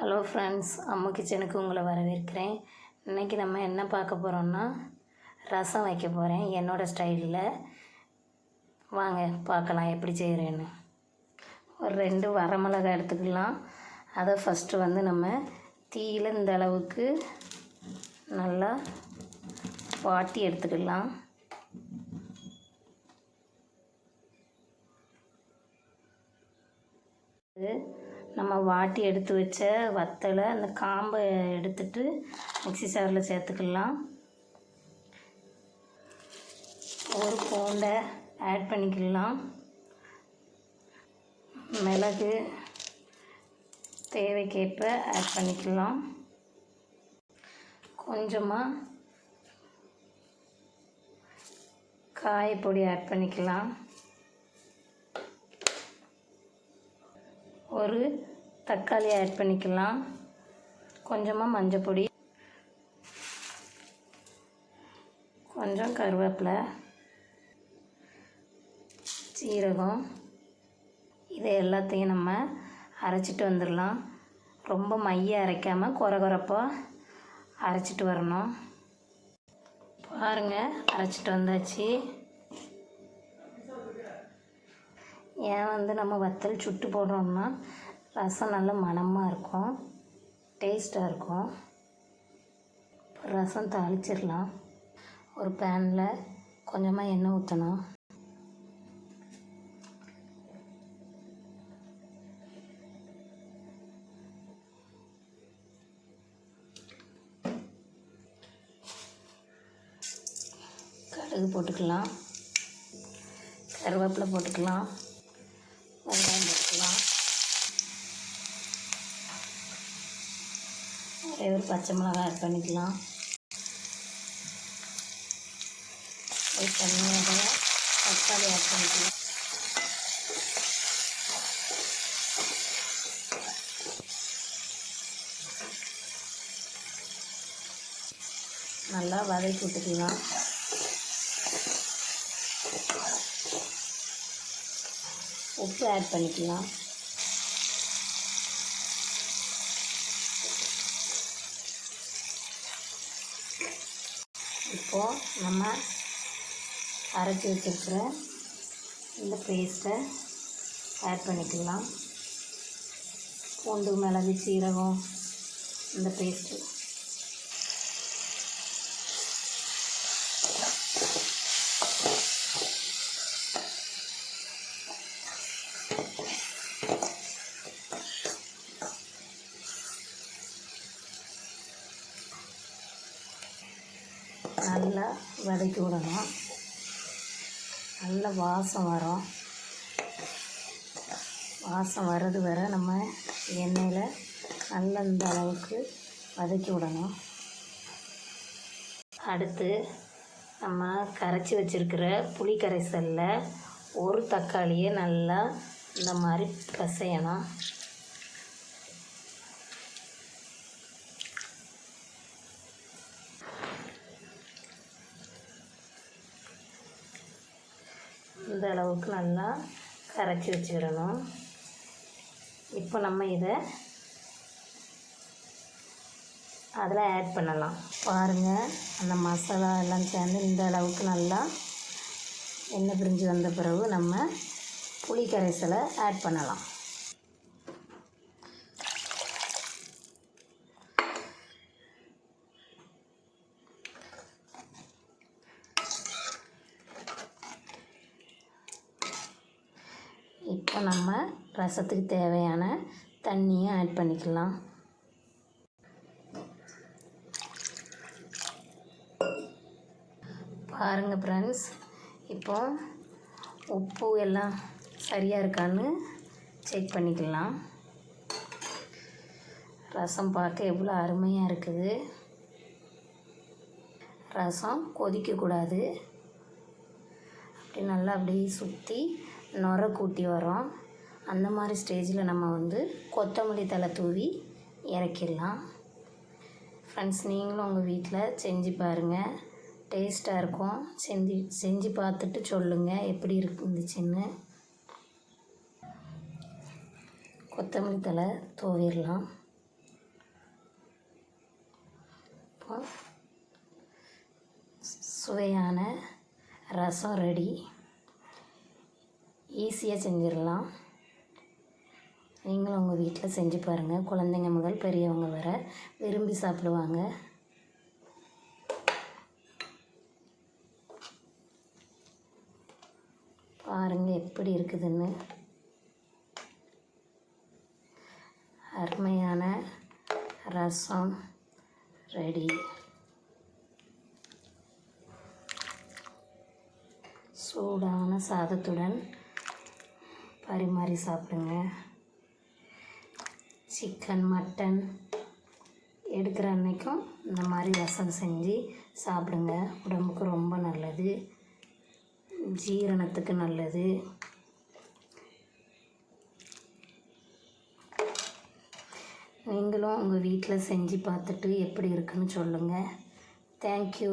Hello friends, Ammu கிச்சனுக்கு உங்களை வரவேற்கிறேன். இன்றைக்கி நம்ம என்ன பார்க்க போகிறோம்னா ரசம் வைக்க போகிறேன் என்னோடய ஸ்டைலில். வாங்க பார்க்கலாம் எப்படி செய்கிறேன்னு. ஒரு 2 வரமிளகாய் எடுத்துக்கலாம். அதை ஃபஸ்ட்டு நம்ம தீயில் இந்த அளவுக்கு நல்லா வாட்டி எடுத்துக்கலாம். நம்ம வாட்டி எடுத்து வச்ச வத்தலை அந்த காம்பை எடுத்துட்டு மிக்ஸி ஜாரில் சேர்த்துக்கலாம். ஒரு பூண்டை ஆட் பண்ணிக்கலாம். மிளகு தேவைக்கேற்ப ஆட் பண்ணிக்கலாம். கொஞ்சமாக காயப்பொடி ஆட் பண்ணிக்கலாம். ஒரு தக்காளி ஆட் பண்ணிக்கலாம். கொஞ்சமாக மஞ்சள் பொடி, கொஞ்சம் கருவேப்பிலை, சீரகம். இதை எல்லாத்தையும் நம்ம அரைச்சிட்டு வந்துடலாம். ரொம்ப மைய அரைக்காமல் குறகுறப்பாக அரைச்சிட்டு வரணும். பாருங்கள், அரைச்சிட்டு வந்தாச்சு. ஏன் நம்ம வத்தல் சுட்டு போடுறோம்னா ரசம் நல்ல மணமாக இருக்கும், டேஸ்ட்டாக இருக்கும். ரசம் தாளிச்சிடலாம். ஒரு பேனில் கொஞ்சமாக எண்ணெய் ஊற்றணும். கடுகு போட்டுக்கலாம். கருவேப்பிலை போட்டுக்கலாம். வெங்காயம் போட்டுக்கலாம். ஒரே ஒரு பச்சை மிளகாய் ஆட் பண்ணிக்கலாம். ஒரு தனியாக தக்காளி ஆட் பண்ணிக்கலாம். நல்லா வதக்கி விட்டுக்கலாம். உப்பு ஆட் பண்ணிக்கலாம். இப்போது நம்ம அரைச்சி வச்சுருக்கிற இந்த பேஸ்ட்டை ஆட் பண்ணிக்கலாம். பூண்டு, மிளகு, சீரகம், இந்த பேஸ்ட்டு. நல்லா வதக்கி விடணும். நல்ல வாசம் வரும். வாசம் வர்றது வரை நம்ம எண்ணெயில் நல்லா இந்த அளவுக்கு வதக்கி விடணும். அடுத்து நம்ம கரைச்சி வச்சுருக்கிற புளி கரைசலில் ஒரு தக்காளியை நல்லா இந்த மாதிரி பிசையணும். இந்த அளவுக்கு நல்லா கரைச்சி வச்சுக்கிடணும். இப்போ நம்ம இதை அதில் ஆட் பண்ணலாம். பாருங்கள், அந்த மசாலா எல்லாம் சேர்ந்து இந்த அளவுக்கு நல்லா எண்ணெய் பிரிஞ்சு வந்த பிறகு நம்ம புளி கரைசலை ஆட் பண்ணலாம். இப்போ நம்ம ரசத்துக்கு தேவையான தண்ணியை ஆட் பண்ணிக்கலாம். பாருங்கள் ஃப்ரெண்ட்ஸ், இப்போ உப்பு எல்லாம் சரியாக இருக்கான்னு செக் பண்ணிக்கலாம். ரசம் பார்க்க எவ்வளோ அருமையாக இருக்குது. ரசம் கொதிக்கக்கூடாது. அப்படி நல்லா அப்படியே சுற்றி நுரை கூட்டி வரும். அந்த மாதிரி ஸ்டேஜில் நம்ம கொத்தமல்லி தழை தூவி இறக்கிடலாம். ஃப்ரெண்ட்ஸ், நீங்களும் உங்கள் வீட்டில் செஞ்சு பாருங்கள், டேஸ்ட்டாக இருக்கும். செஞ்சு பார்த்துட்டு சொல்லுங்கள் எப்படி இருந்துச்சுன்னு. கொத்தமல்லி தழை தூவிடலாம். இப்போது சுவையான ரசம் ரெடி. ஈஸியாக செஞ்சிடலாம். நீங்களும் உங்கள் வீட்டில் செஞ்சு பாருங்கள். குழந்தைங்க முதல் பெரியவங்க வர விரும்பி சாப்பிடுவாங்க. பாருங்கள் எப்படி இருக்குதுன்னு. அருமையான ரசம் ரெடி. சூடான சாதத்துடன் பரிமாறி சாப்பிடுங்க. சிக்கன் மட்டன் எடுக்கிற அன்னைக்கும் இந்த மாதிரி ரசம் செஞ்சு சாப்பிடுங்க. உடம்புக்கு ரொம்ப நல்லது, ஜீரணத்துக்கு நல்லது. நீங்களும் உங்கள் வீட்டில் செஞ்சு பார்த்துட்டு எப்படி இருக்குன்னு சொல்லுங்கள். தேங்க்யூ.